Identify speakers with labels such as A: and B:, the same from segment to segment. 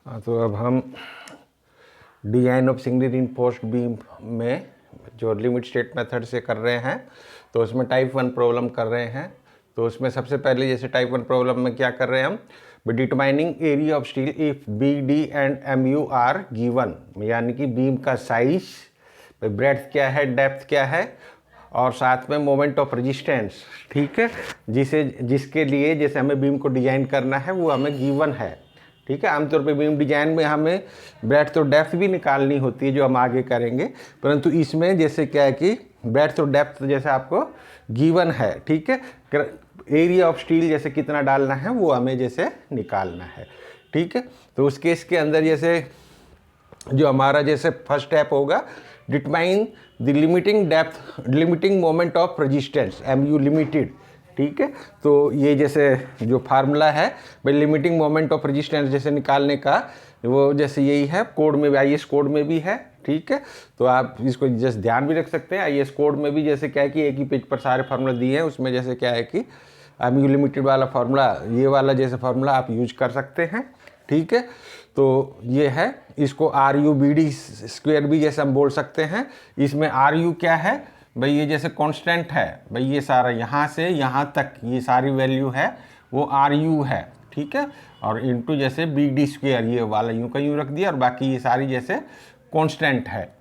A: तो अब हम design of singly reinforced beam में जो लिमिट स्टेट मेथड से कर रहे हैं, तो उसमें टाइप 1 प्रॉब्लम कर रहे हैं। तो उसमें सबसे पहले जैसे टाइप 1 प्रॉब्लम में क्या कर रहे हैं हम, determining area of steel if B D and M U are given, यानी कि बीम का साइज, ब्रेड्थ क्या है, डेप्थ क्या है, और साथ में मोमेंट ऑफ रेजिस्टेंस, ठीक है, जिसके लिए जैसे हमें बीम को डिजाइन करना है वो हमें गिवन है। ठीक है, आमतौर पे बीम डिजाइन में हमें ब्रेड्थ और डेप्थ भी निकालनी होती है जो हम आगे करेंगे, परंतु इसमें जैसे क्या है कि ब्रेड्थ और डेप्थ जैसे आपको गिवन है। ठीक है, एरिया ऑफ स्टील जैसे कितना डालना है वो हमें जैसे निकालना है। ठीक है, तो उस केस के अंदर जैसे जो हमारा जैसे फर्स्ट स्टेप होगा, determine the limiting depth limiting moment of resistance M U limited. ठीक है, तो ये जैसे जो फार्मूला है भाई लिमिटिंग मोमेंट ऑफ रेजिस्टेंस जैसे निकालने का, वो जैसे यही है, कोड में भी, आईएस कोड में भी है। ठीक है, तो आप इसको जैसे ध्यान भी रख सकते हैं। आईएस कोड में भी जैसे क्या है कि एक ही पेज पर सारे फार्मूला दिए हैं, उसमें जैसे क्या है कि एम यू लिमिटेड वाला फार्मूला, ये वाला जैसे फार्मूला आप यूज कर सकते हैं। ठीक है, तो ये है, इसको R U B D square भी जैसे हम बोल सकते हैं। इसमें आर यू क्या है भाई, ये जैसे कांस्टेंट है भाई, ये सारा यहाँ से यहाँ तक ये सारी वैल्यू है वो आर यू है। ठीक है, और इनटू जैसे बी डी स्क्वेयर, ये वाला यूँ का यूँ रख दिया, और बाकी ये सारी जैसे कांस्टेंट है।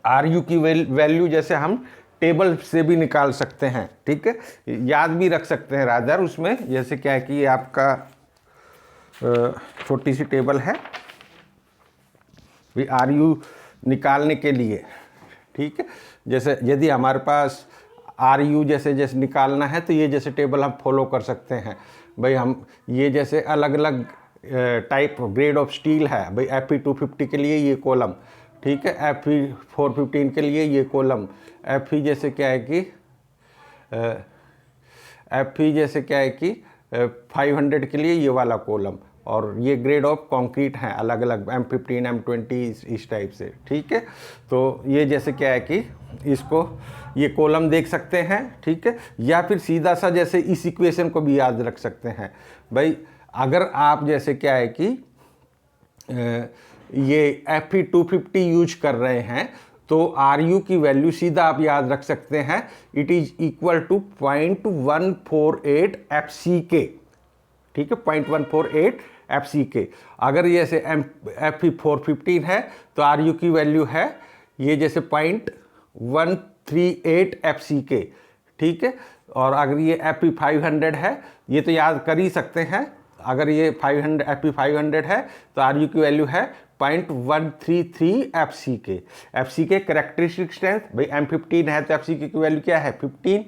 A: आर यू की वैल्यू जैसे हम टेबल से भी निकाल सकते हैं। ठीक है, याद भी रख सकते हैं रादर, उसमें जैसे क्या है कि ये आपका छोटी सी टेबल है भी आर यू निकालने के लिए। ठीक है, जैसे यदि हमारे पास आर यू जैसे निकालना है तो ये जैसे टेबल हम फॉलो कर सकते हैं भाई। हम ये जैसे अलग अलग टाइप ग्रेड ऑफ स्टील है भाई, एफ 250 के लिए ये कॉलम, ठीक है, एफ 415 के लिए ये कॉलम, एफ जैसे क्या है कि एफ जैसे क्या है कि 500 के लिए ये वाला कॉलम, और ये ग्रेड ऑफ कंक्रीट हैं अलग अलग, M15 M20 इस टाइप से। ठीक है, तो ये जैसे क्या है कि इसको ये कॉलम देख सकते हैं। ठीक है, या फिर सीधा सा जैसे इस इक्वेशन को भी याद रख सकते हैं भाई। अगर आप जैसे क्या है कि ये Fe 250 यूज कर रहे हैं तो आर यू की वैल्यू सीधा आप याद रख सकते हैं, it is equal to 0.148 FCK। ठीक है, 0.148 FCK। अगर ये जैसे Fe 415 है तो आर यू की वैल्यू है ये जैसे 0.138 FCK। ठीक है, और अगर ये Fe 500 है, ये तो याद कर ही सकते हैं, अगर ये 500 Fe 500 है तो आर यू की वैल्यू है 0.133 FCK। FCK कैरेक्टरिस्टिक स्ट्रेंथ भाई, M15 है तो FCK की वैल्यू क्या है 15।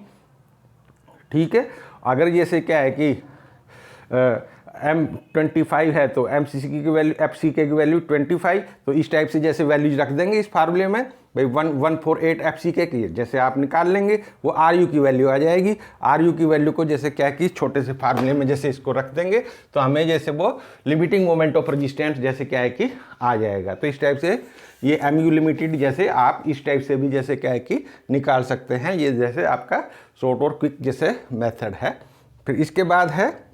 A: ठीक है, अगर जैसे क्या है कि M25 है तो MCC की वैल्यू, FCK की वैल्यू 25। तो इस टाइप से जैसे वैल्यूज रख देंगे इस फार्मूले में भाई, 148 FCK की जैसे आप निकाल लेंगे वो आर यू की वैल्यू आ जाएगी। आर यू की वैल्यू को जैसे क्या कि छोटे से फार्मूले में जैसे इसको रख देंगे तो हमें जैसे वो लिमिटिंग मोमेंट ऑफ रेजिस्टेंस जैसे क्या है कि आ जाएगा। तो इस टाइप से ये एम यू लिमिटेड जैसे आप इस टाइप से भी जैसे क्या है कि निकाल सकते हैं। ये जैसे आपका शॉर्ट और क्विक जैसे मेथड है। फिर इसके बाद है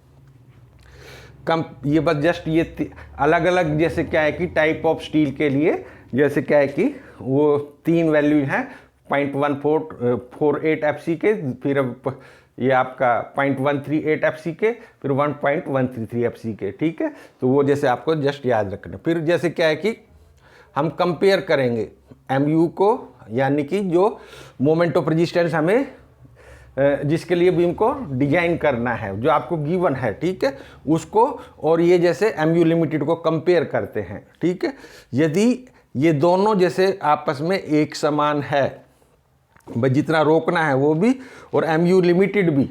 A: ये बस जस्ट ये अलग अलग जैसे क्या है कि टाइप ऑफ स्टील के लिए जैसे क्या है कि वो 3 वैल्यू हैं, 0.148 FCK, फिर ये आपका 0.138 FCK, फिर 1.133 FCK। ठीक है, तो वो जैसे आपको जस्ट याद रखना। फिर जैसे क्या है कि हम कंपेयर करेंगे MU को, यानी कि जो मोमेंट ऑफ रेजिस्टेंस हमें जिसके लिए बीम को डिजाइन करना है, जो आपको गिवन है, ठीक है, उसको और ये जैसे MU लिमिटेड को कंपेयर करते हैं। ठीक है, यदि ये दोनों जैसे आपस में एक समान है भाई, जितना रोकना है वो भी, और MU लिमिटेड भी।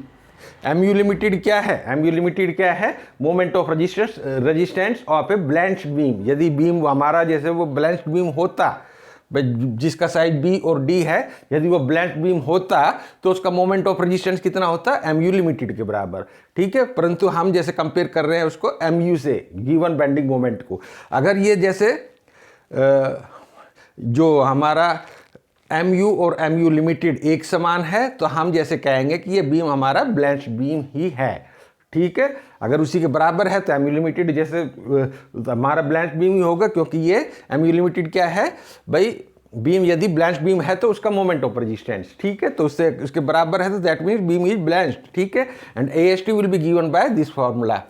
A: MU लिमिटेड क्या है, MU लिमिटेड क्या है, moment of resistance of a balanced beam. यदि बीम हमारा जैसे वो ब्लेंस्ड बीम होता, जिसका साइज B और D है, यदि वो ब्लेंस्ड बीम होता तो उसका मोमेंट ऑफ रेजिस्टेंस कितना होता, MU लिमिटेड के बराबर। ठीक है, परंतु हम जैसे कंपेयर कर रहे हैं उसको MU से, गिवन बेंडिंग मोमेंट को। अगर ये जैसे जो हमारा MU और MU लिमिटेड एक समान है तो हम जैसे कहेंगे कि ये बीम हमारा ब्लेंस्ड बीम ही है। ठीक है। अगर उसी के बराबर है तो एमयू लिमिटेड जैसे हमारा ब्लांच बीम ही होगा, क्योंकि ये एमयू लिमिटेड क्या है भाई, बीम यदि ब्लांच बीम है तो उसका मोमेंट ऑफ रेजिस्टेंस, ठीक है, तो उससे उसके बराबर है तो that means beam is blanched, ठीक है। And AST will be given by this formula,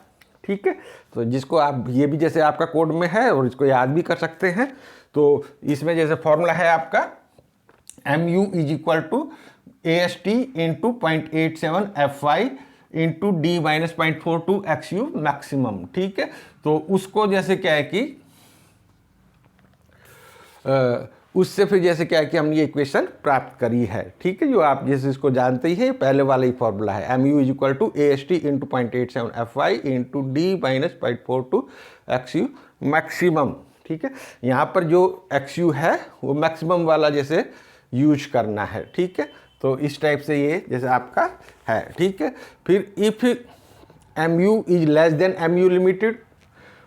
A: ठीक है। तो जिसको आप ये भी जैसे आपका कोड में है और इसको याद भी कर सकते हैं। तो इसमें जैसे फॉर्मूला है आपका MU is equal to AST into 0.87 FY into D minus 0.42 XU maximum, ठीक है। तो उसको जैसे क्या है कि उससे फिर जैसे क्या है कि हमने ये इक्वेशन प्राप्त करी है, ठीक है, जो आप जैसे इसको जानते ही हैं, पहले वाला ही फॉर्मूला है MU is equal to AST into 0.87 FY into D minus 0.42 XU maximum, ठीक है। यहाँ पर जो XU है वो मैक्सिमम वाला जैसे यूज करना है, ठीक है। तो इस टाइप से ये जैसे आपका है, ठीक है। फिर if MU is less than MU limited,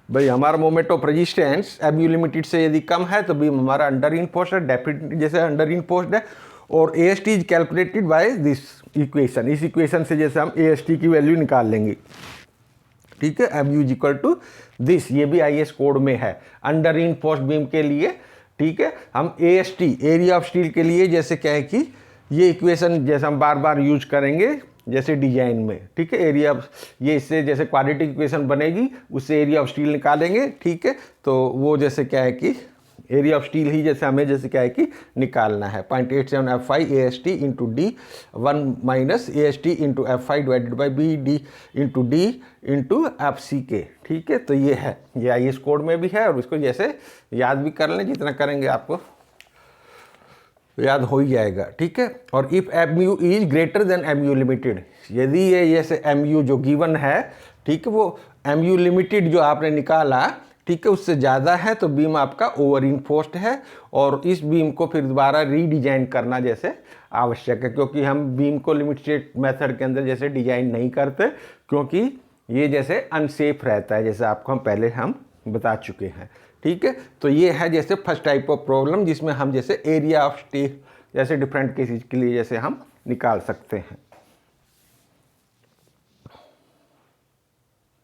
A: भाई हमारा moment of resistance MU limited से यदि कम है तो बीम हमारा अंडर इनफोर्स्ड है, डेफिनेटली जैसे अंडर इनफोर्स्ड है। और AST is calculated by this equation, इस इक्वेशन से जैसे हम AST की वैल्यू निकाल लेंगे, ठीक है। MU is equal to this, ये भी IS कोड में है अंडर इनफोर्स्ड बीम के लिए, ठीक है। हम AST एरिया ऑफ स्टील के लिए जैसे क्या है कि ये इक्वेशन जैसे हम बार बार यूज करेंगे जैसे डिजाइन में, ठीक है। एरिया ये इससे जैसे क्वाड्रेटिक इक्वेशन बनेगी, उससे एरिया ऑफ स्टील निकालेंगे, ठीक है। तो वो जैसे क्या है कि एरिया ऑफ स्टील ही जैसे हमें जैसे क्या है कि निकालना है 0.87 FI AST into D 1 minus AST into FI divided by BD into D into FCK, ठीक है। तो ये है, ये IS कोड में भी है और इसको जैसे याद भी कर लें, जितना करेंगे आपको याद हो ही जाएगा, ठीक है। और if MU is greater than MU limited, यदि ये जैसे MU जो गिवन है, ठीक है, वो MU लिमिटेड जो आपने निकाला, ठीक है, उससे ज़्यादा है तो बीम आपका ओवर इनफोर्स्ड है और इस बीम को फिर दोबारा रीडिजाइन करना जैसे आवश्यक है, क्योंकि हम बीम को लिमिट स्टेट मेथड के अंदर जैसे डिजाइन नहीं करते, क्योंकि ये जैसे अनसेफ रहता है, जैसे आपको हम पहले बता चुके हैं, ठीक है। तो ये है जैसे फर्स्ट टाइप ऑफ प्रॉब्लम जिसमें हम जैसे एरिया ऑफ स्टील जैसे डिफरेंट केसेस के लिए जैसे हम निकाल सकते हैं।